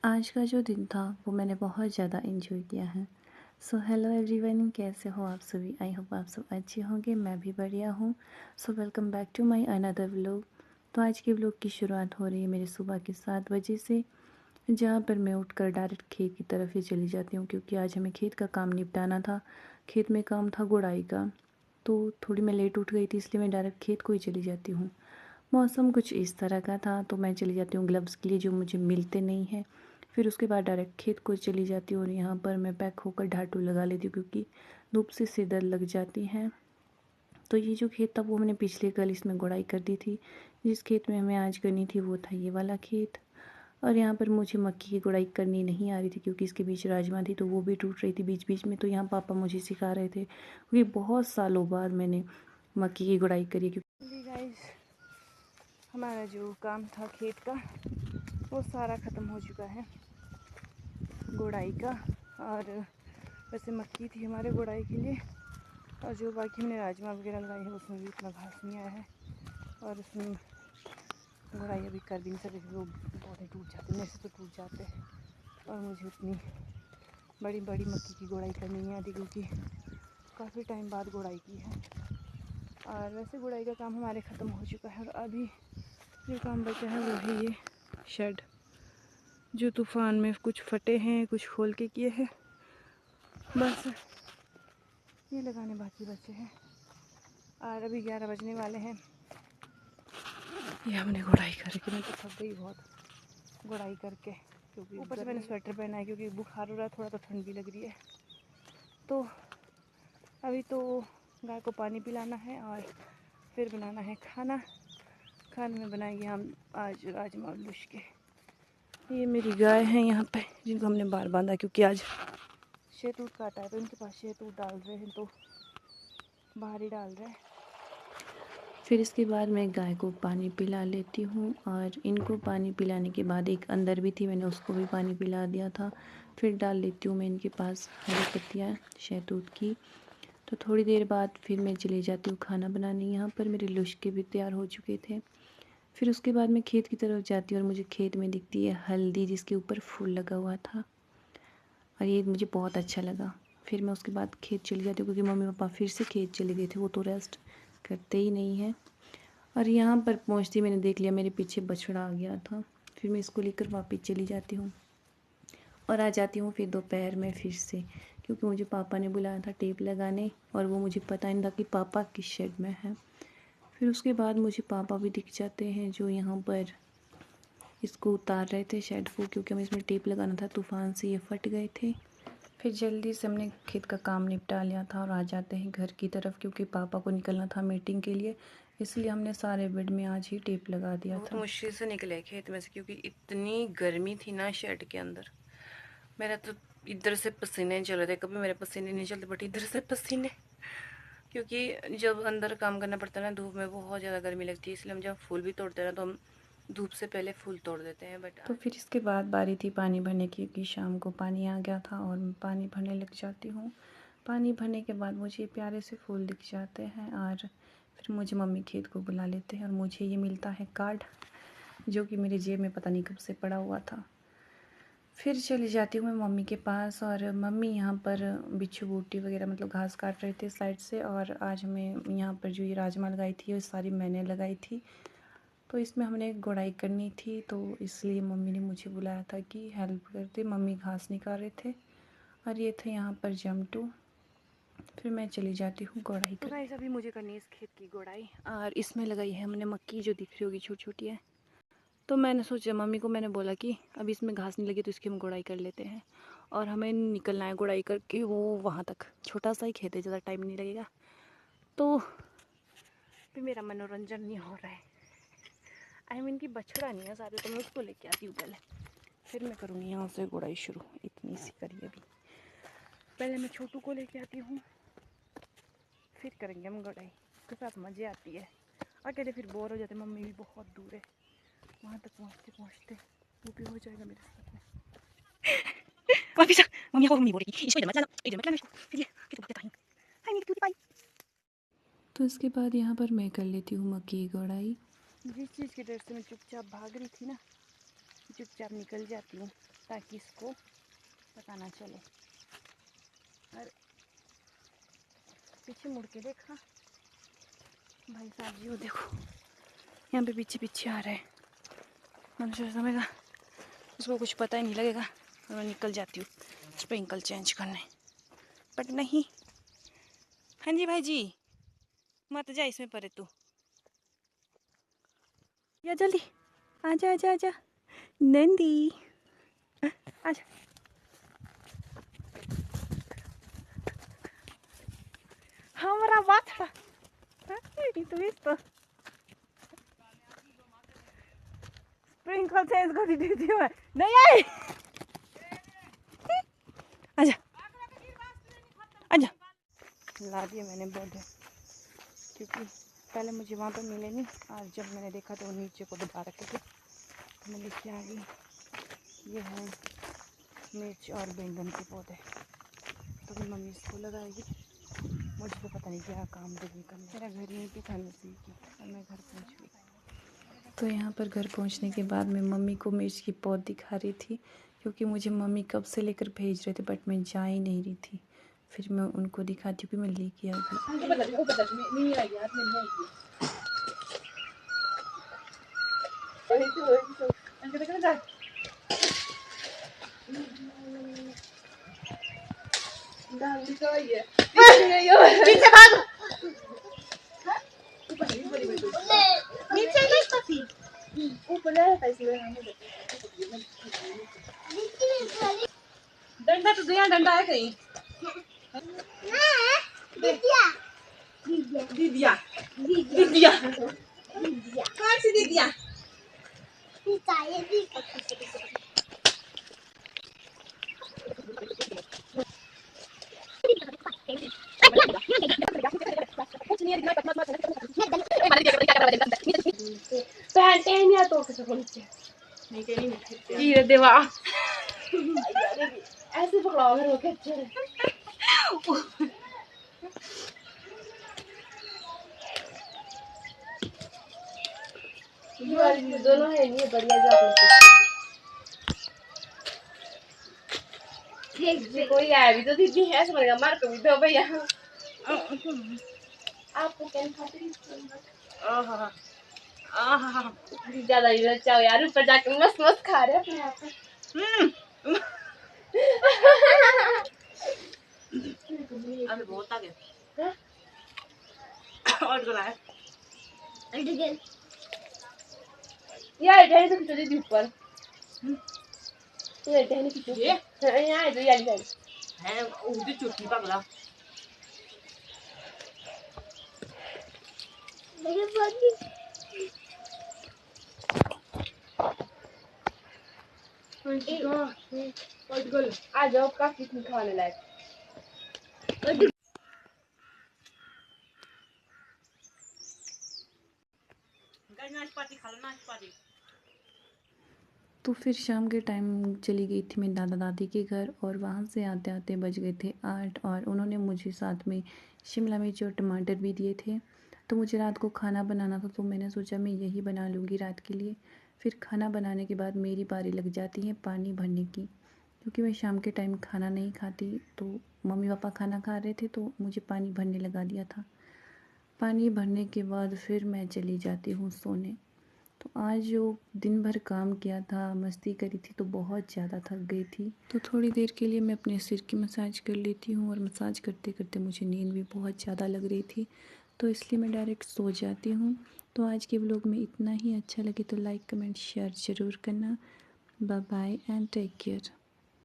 आज का जो दिन था वो मैंने बहुत ज़्यादा एंजॉय किया है। सो हेलो एवरीवन, कैसे हो आप सभी? आई होप आप सब अच्छे होंगे, मैं भी बढ़िया हूँ। So welcome back to my another vlog. तो आज के व्लॉग की शुरुआत हो रही है मेरे सुबह के 7 बजे से, जहाँ पर मैं उठकर डायरेक्ट खेत की तरफ ही चली जाती हूँ क्योंकि आज हमें खेत का काम निपटाना था। खेत में काम था गुड़ाई का, तो थोड़ी मैं लेट उठ गई थी, इसलिए मैं डायरेक्ट खेत को ही चली जाती हूँ। मौसम कुछ इस तरह का था तो मैं चली जाती हूँ ग्लव्स के लिए, जो मुझे मिलते नहीं हैं। फिर उसके बाद डायरेक्ट खेत को चली जाती हूँ और यहाँ पर मैं पैक होकर ढाटू लगा लेती हूँ क्योंकि धूप से सिर दर्द लग जाती हैं। तो ये जो खेत था वो मैंने पिछले कल इसमें गुड़ाई कर दी थी। जिस खेत में हमें आज करनी थी वो था ये वाला खेत। और यहाँ पर मुझे मक्की की गुड़ाई करनी नहीं आ रही थी क्योंकि इसके बीच राजमा थी तो वो भी टूट रही थी बीच बीच में। तो यहाँ पापा मुझे सिखा रहे थे क्योंकि बहुत सालों बाद मैंने मक्की की गुड़ाई करी। क्योंकि गाइस, हमारा जो काम था खेत का वो सारा ख़त्म हो चुका है गुड़ाई का। और वैसे मक्की थी हमारे गुड़ाई के लिए, और जो बाकी हमने राजमा वगैरह लगाई है उसमें भी इतना घास नहीं आया है। और उसमें गुड़ाई अभी कर भी नहीं सकते क्योंकि वो पौधे टूट जाते, मेरे से तो टूट जाते हैं। और मुझे उतनी बड़ी बड़ी मक्की की गुड़ाई करनी नहीं आती क्योंकि काफ़ी टाइम बाद गुड़ाई की है। और वैसे गुड़ाई का काम हमारे ख़त्म हो चुका है। और अभी जो काम बचा है वो है ये शेड, जो तूफ़ान में कुछ फटे हैं कुछ खोल के किए हैं, बस ये लगाने बाकी बचे हैं। और अभी 11 बजने वाले हैं। ये हमने गुड़ाई करके, मैं तो थक गई बहुत गुड़ाई करके, क्योंकि ऊपर से मैंने स्वेटर पहना है क्योंकि बुखार हो रहा है थोड़ा, तो ठंड भी लग रही है। तो अभी तो गाय को पानी पिलाना है और फिर बनाना है खाना। खाने में बनाएंगे हम आज राजमा और लुश के। ये मेरी गाय है यहाँ पे, जिनको हमने बाहर बांधा क्योंकि आज शहतूत काटा है, तो इनके पास शहतूत डाल रहे हैं तो बाहर ही डाल रहे हैं। फिर इसके बाद मैं गाय को पानी पिला लेती हूँ और इनको पानी पिलाने के बाद एक अंदर भी थी, मैंने उसको भी पानी पिला दिया था। फिर डाल लेती हूँ मैं इनके पास हरी पत्तियाँ शहतूत की। तो थोड़ी देर बाद फिर मैं चली जाती हूँ खाना बनाने। यहाँ पर मेरे लुश्के भी तैयार हो चुके थे। फिर उसके बाद मैं खेत की तरफ जाती हूँ और मुझे खेत में दिखती है हल्दी जिसके ऊपर फूल लगा हुआ था, और ये मुझे बहुत अच्छा लगा। फिर मैं उसके बाद खेत चली जाती हूँ क्योंकि मम्मी पापा फिर से खेत चले गए थे, वो तो रेस्ट करते ही नहीं हैं। और यहाँ पर पहुँचती मैंने देख लिया मेरे पीछे बछड़ा आ गया था। फिर मैं इसको लेकर वापस चली जाती हूँ और आ जाती हूँ फिर दोपहर में फिर से, क्योंकि मुझे पापा ने बुलाया था टेप लगाने और वो मुझे पता नहीं था कि पापा किस शेड में है। फिर उसके बाद मुझे पापा भी दिख जाते हैं जो यहाँ पर इसको उतार रहे थे शेड को, क्योंकि हमें इसमें टेप लगाना था, तूफ़ान से ये फट गए थे। फिर जल्दी से हमने खेत का काम निपटा लिया था और आ जाते हैं घर की तरफ क्योंकि पापा को निकलना था मीटिंग के लिए, इसलिए हमने सारे बेड में आज ही टेप लगा दिया था। बहुत मुश्किल से निकले खेत में से क्योंकि इतनी गर्मी थी ना शेड के अंदर। मेरा तो इधर से पसीने चल रहे थे, कभी मेरे पसीने नहीं चलते बट इधर से पसीने, क्योंकि जब अंदर काम करना पड़ता है ना धूप में बहुत ज़्यादा गर्मी लगती है, इसलिए हम जब फूल भी तोड़ते हैं ना तो हम धूप से पहले फूल तोड़ देते हैं। बट तो फिर इसके बाद बारी थी पानी भरने की क्योंकि शाम को पानी आ गया था और मैं पानी भरने लग जाती हूँ। पानी भरने के बाद मुझे प्यारे से फूल दिख जाते हैं और फिर मुझे मम्मी खेत को बुला लेते हैं और मुझे ये मिलता है कार्ड, जो कि मेरी जेब में पता नहीं कब से पड़ा हुआ था। फिर चली जाती हूँ मैं मम्मी के पास और मम्मी यहाँ पर बिच्छू बूटी वगैरह मतलब घास काट रहे थे साइड से। और आज मैं यहाँ पर जो ये राजमा लगाई थी वो सारी मैंने लगाई थी, तो इसमें हमने गुड़ाई करनी थी, तो इसलिए मम्मी ने मुझे बुलाया था कि हेल्प कर दे। मम्मी घास निकाल रहे थे और ये थे यहाँ पर जमटू। फिर मैं चली जाती हूँ गुड़ाई कर। गाइस, अभी मुझे करनी है इस खेत की गुड़ाई और इसमें लगाई है हमने मक्की, जो दिख रही होगी छोटी छोटी है। तो मैंने सोचा, मम्मी को मैंने बोला कि अभी इसमें घास नहीं लगी तो इसकी हम गुड़ाई कर लेते हैं और हमें निकलना है गुड़ाई करके वो वहाँ तक। छोटा सा ही खेत है, ज़्यादा टाइम नहीं लगेगा, तो फिर मेरा मनोरंजन नहीं हो रहा है। आई मीन की बछड़ा नहीं है सारे, तो मैं उसको लेके आती हूँ पहले, फिर मैं करूँगी यहाँ से गुड़ाई शुरू। इतनी सी करिए अभी, पहले मैं छोटू को लेके आती हूँ फिर करेंगे हम गुड़ाई। उसके साथ मज़े आती है, अकेले फिर बोर हो जाते। मम्मी भी बहुत दूर है, वहाँ तक पहुँचते पहुँचते वो भी हो जाएगा मेरे साथ में। वापिस आ, मम्मी को मम्मी बोल रही इसको इधर मत लाना, इधर मत लाना इसको, फिर ये तो बहुत टाइम। हाय मेरी क्यूटी पाई। तो इसके बाद यहाँ पर मैं कर लेती हूँ मक्की की गुड़ाई। जिस चीज़ के डर से मैं चुपचाप भाग रही थी ना, चुपचाप निकल जाती हूँ ताकि इसको पता ना चले। और पीछे मुड़ के देखा भाई साहब जी, वो देखो यहाँ पे पीछे पीछे आ रहे हैं। मैंने सोचा समझेगा उसको कुछ पता ही नहीं लगेगा और मैं निकल जाती हूँ स्प्रिंकल चेंज करने, बट नहीं। हाँ जी भाई जी, मत जा इसमें परे तू, या जल्दी आजा आजा आजा नंदी आजा। हमारा बात itu visto sprinkle चेंज कर दी थी मैं, नहीं आई। आजा आजा, ला दिया मैंने पौधे, क्योंकि पहले मुझे वहाँ पर मिले नहीं और जब मैंने देखा तो वो नीचे को दबा रखे थे, तो मैं लेके आ गई। ये है मिर्च और बैंगन के पौधे, तो फिर मम्मी इसको लगाएगी, मुझे तो पता नहीं क्या काम देगी करने। मेरा घर यहीं पे था नज़दीक की और मैं घर पहुँच गई। तो यहाँ पर घर पहुँचने के बाद मैं मम्मी को मिर्च की पौध दिखा रही थी, क्योंकि मुझे मम्मी कब से लेकर भेज रहे थे बट मैं जा ही नहीं रही थी। फिर मैं उनको दिखाती हूँ कि मैं लेके आ गई। पीछे भाग, नीचे नहीं पसी ऊपर ले पैसे डंडा तो दिया, डंडा है कहीं दीदिया दीदिया दीदिया कौन सी दीदिया देवा ऐसे पकड़ाओगे रोके अच्छे दोनों है नहीं बढ़िया जो आपने कोई आया भी तो दीदी है समझ गया मार को भी दो भैया आपको क्या खाते ज्यादा ही बचाओ यार, ऊपर जाके मस्त मस्त खा रहे अपने आप अभी बहुत आ गया और गला है यार इधर तो खिचड़ी दी ऊपर ये इधर नहीं खिचड़ी यहाँ इधर यार इधर है उधर चुटकी पगला मेरे बॉडी आ जाओ काफी खाने लायक। तो फिर शाम के टाइम चली गई थी मैं दादा दादी के घर, और वहाँ से आते आते बज गए थे 8, और उन्होंने मुझे साथ में शिमला मिर्च और टमाटर भी दिए थे। तो मुझे रात को खाना बनाना था, तो मैंने सोचा मैं यही बना लूँगी रात के लिए। फिर खाना बनाने के बाद मेरी बारी लग जाती है पानी भरने की, क्योंकि मैं शाम के टाइम खाना नहीं खाती। तो मम्मी पापा खाना खा रहे थे तो मुझे पानी भरने लगा दिया था। पानी भरने के बाद फिर मैं चली जाती हूँ सोने। तो आज जो दिन भर काम किया था, मस्ती करी थी, तो बहुत ज़्यादा थक गई थी। तो थोड़ी देर के लिए मैं अपने सिर की मसाज कर लेती हूँ, और मसाज करते करते मुझे नींद भी बहुत ज़्यादा लग रही थी, तो इसलिए मैं डायरेक्ट सो जाती हूँ। तो आज के व्लॉग में इतना ही। अच्छा लगे तो लाइक कमेंट शेयर ज़रूर करना। Bye bye and take care.